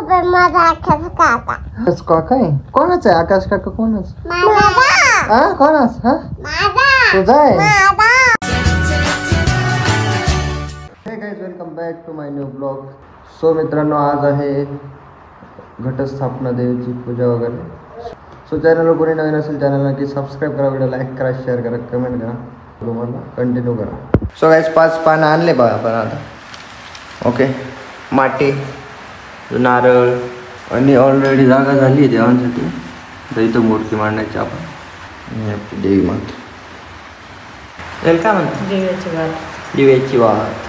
माझा आकाश काका. आकाश काका आहे? कोणाच आहे आकाश काका? कोणाच? हा कोणाच? हा तुझा आहे? Hey guys, welcome back to my new blog. So मित्रांनो, आज आहे घटस्थापना देवीची पूजा वगैरे. सो चॅनलवर कोणी नवीन असेल चॅनलला की सबस्क्राईब करा, व्हिडिओ लाईक करा, शेअर करा, कमेंट करा, तुम्हाला कंटिन्यू करा. सो गाइस, 5 पानं आणले बघा आपण आता. ओके, माटी, नारळ आणि ऑलरेडी जागा झाली आहे देवांसाठी. तर इथं मूर्ती मांडायची आपण. आणि आपली देवी माता त्याला काय म्हणतात? दिव्याची वात. दिव्याची वात.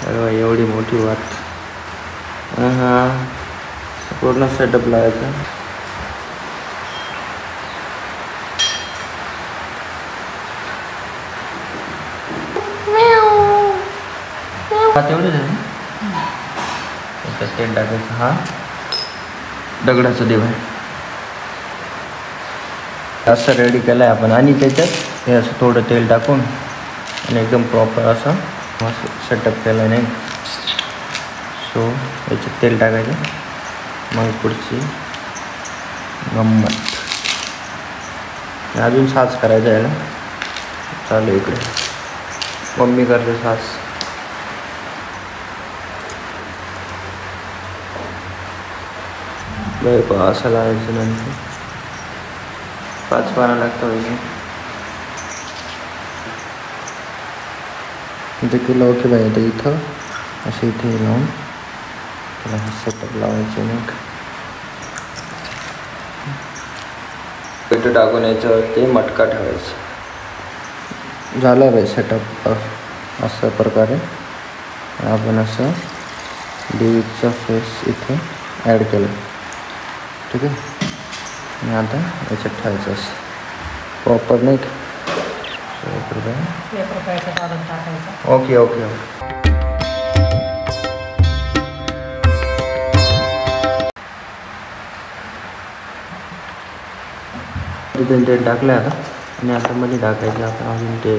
अरे एवढी मोठी वात. हां, पूर्ण सेटअप लावायचा. तेवढं झालं. तेल टाकायचं. हा दगडाचा देव आहे. असं रेडी केलं आहे आपण. आणि त्याच्यात हे असं थोडं तेल टाकून आणि एकदम प्रॉपर असं सेटअप केलं आहे नाही. सो याच्यात तेल टाकायचं. मग पुढची गंमत. अजून साज करायचा याला. चालू इकडे मम्मी करते साज. असं लावायचं. नंतर 5 पानं लागतं पाहिजे. इथे केलं ओके पाहिजे. तर इथं असं इथे लावून त्याला सेटअप लावायचं. मग पेटू टाकून याच्यावरती मटका ठेवायचा. झालं बाई सेटअप. अशा प्रकारे आपण असं देवीचा फेस इथे ॲड केलं. ठीक आहे. आणि आता याच्यात ठेवायचं असं प्रॉपर नाही का. Okay okay okay. तिथे तेल टाकलं आता. आणि आता मध्ये टाकायचं आपण अजून ते.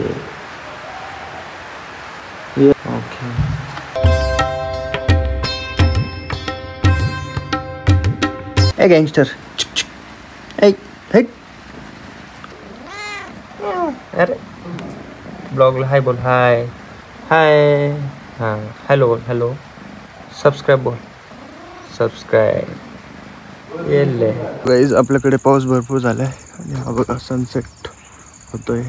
ओके. ए गँगस्टर. अरे ब्लॉगला हाय बोल. हाय हाय. हां हॅलो बोल. हॅलो. सबस्क्राईब बोल. सबस्क्राईब. येले गाईज, आपल्याकडे पाऊस भरपूर झाला आहे. आणि हा बघा सनसेट होतोय.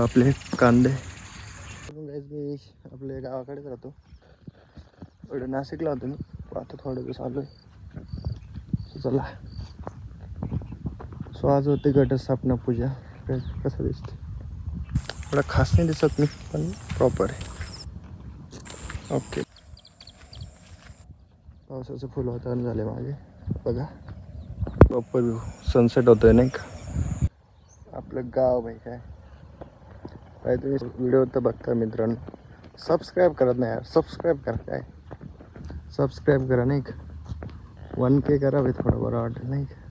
आपले कांदे. गाईज, मी आपल्या गावाकडेच राहतो. इकडे नाशिकला होतो मी. आता थोडं दिवस आलो आहे. चला. सो आज होते घटस्थापना पूजा. कसं दिसते? थोडा खास नाही दिसत मी, पण प्रॉपर आहे. ओके. पावसाचं फुल वातावरण झालं मागे बघा. Proper view. सनसेट होतोय नाही का. आपलं गाव भाई. काय तुम्ही व्हिडिओ तर बघता मित्रांनो. सबस्क्राईब करत नाही यार. सबस्क्राईब करा. काय सबस्क्राईब करा नाही का. 1K करा भाई. थोडं बरं वाटेल नाही का.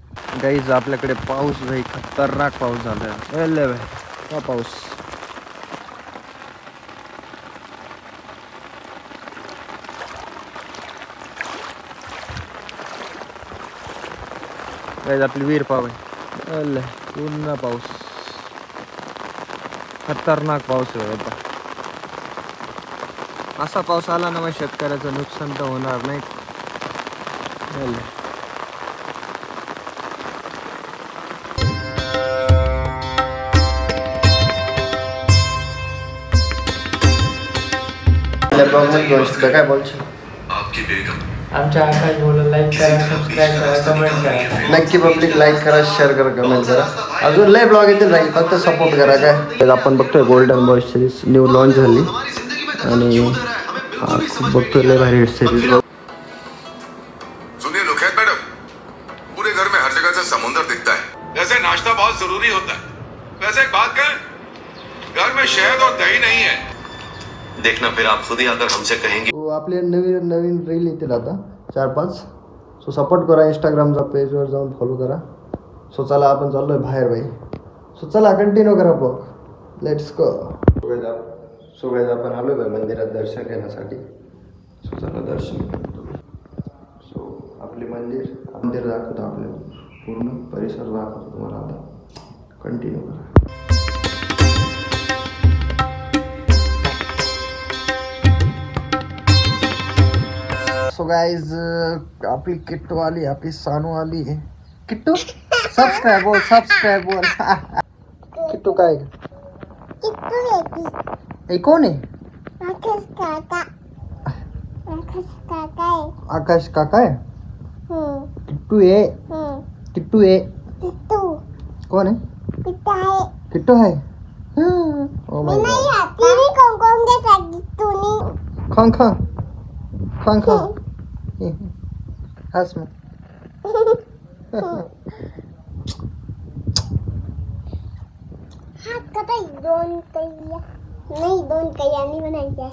गाईज, आपल्याकडे पाऊस भाई खतरनाक पाऊस झाला आहे. भाई का पाऊस. गाईज, आपली विहीर पाव आहे. पूर्ण पाऊस. खतरनाक पाऊस आहे होता. असा पाऊस आला ना मग शेतकऱ्याचं नुकसान तर होणार नाही. काय बोलशील? आमच्या आकाश बोला लाईक करा, सबस्क्राईब करा, कमेंट करा. नक्की पब्लिक लाईक करा, शेअर करा, कमेंट करा. अजून लय ब्लॉग येतील राहील. फक्त सपोर्ट करा. काय आपण बघतोय golden boy series new launch झाली. आणि खूप बघतोय लय भारी हिट सिरीज. सुनिए लोकैत मैडम, पूरे घर में हर जगह से समुंदर दिखता है. वैसे नाश्ता बहुत जरूरी होता है. वैसे एक बात कहें, घर में शहद और दही नहीं है. देखना फिर आप खुद ही आकर हमसे कहेंगे. तो आपले नवीन नवीन रील येतील आता 4-5. सो सपोर्ट करा. इंस्टाग्रामचा पेजवर जाऊन फॉलो करा. सो चला आपण चाललोय बाहेर भाई. सो चला कंटिन्यू करा blog. Let's go. So guys, आपण आलो आहे मंदिरात दर्शन घेण्यासाठी. सो चला दर्शन. आपले मंदिर दाखवतो, आपल्याला पूर्ण परिसर दाखवतो तुम्हाला. आता कंटिन्यू करा. सो गाइज आपली किट्टू आली, आपली सानू आली. किट्टू सबस्क्राइब बोल. किट्टू काय हे कोण आहे? आकाश काका आहे. किट्टू आहे. कोण आहे? किट्टू आहे. Oh my God. खांग हस मग. दोन कैया नाही बनायच्या.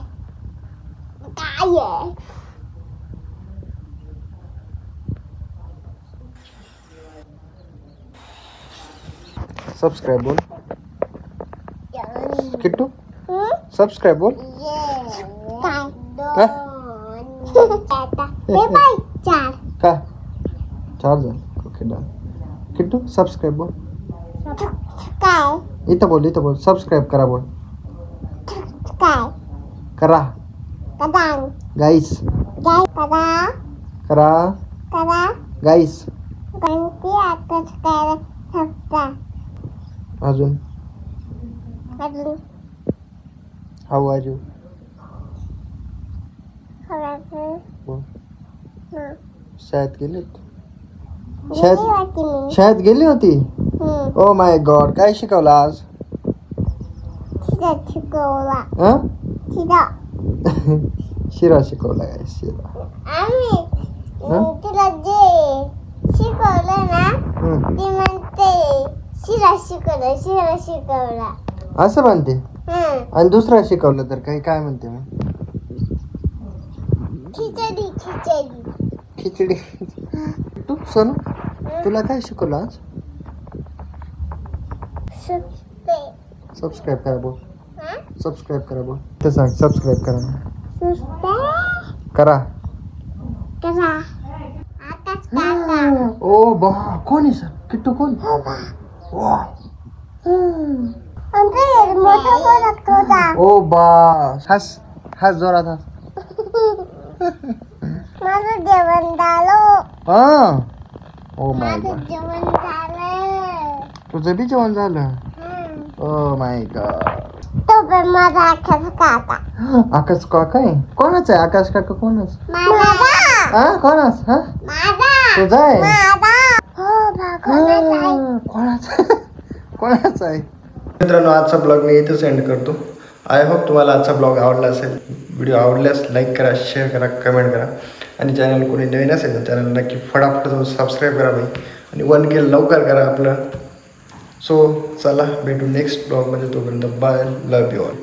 काय आहे? सब्सक्राइब बोल किट्टू. सब्सक्राइब बोल. चार का 4 जण. Okay done. किट्टू सब्सक्राइब बोल. काय इथं बोल. सब्सक्राइब करा बोल. काय करा कदांग गाईस. करा गाईस. कोणती आकाश काय शकता? अजून हाऊ आर यू बोल. शाळेत गेली शाळेत गेली होती. Oh my God. काय शिकवलं आज? शिकवला. शिरा शिकवला. काय शिरा? तिला जे शिकवलं ना ती म्हणते शिरा शिकवला असं म्हणते. आणि दुसरा शिकवलं तर काय म्हणते मग? खिचडी. तू सोनू तुला काय शिकवलं आज? सबस्क्राइब करा बोल. सबस्क्राइब करा बोल. ते सांग. सबस्क्राइब करा. ओ बा. कोण आहे सर? किट्टू कोण? ओ बा. हस जोरात हस. माझं जेवण झालं. हा. ओ माय माझं गॉड. जेवण झालं. तुझं बी जेवण झालं. Oh my God. तो पण माझा आकाश काका. आकाश काका आहे. कोणाचं आहे आकाश काका? कोणाच? माझा. हा कोणाच? हा माझा. तुझा आहे. कोणाचा आहे? मित्रांनो आजचा ब्लॉग मी इथेच एंड करतो. आय होप तुम्हाला आजचा ब्लॉग आवडला असेल. व्हिडिओ आवडल्यास लाईक करा, शेअर करा, कमेंट करा. आणि चॅनल कोणी नवीन असेल तर चॅनल नक्की फटाफट जाऊन सबस्क्राईब करा बाई. आणि 1K लवकर करा आपलं. सो चला भेटू नेक्स्ट ब्लॉगमध्ये. तोपर्यंत बाय. Love you all.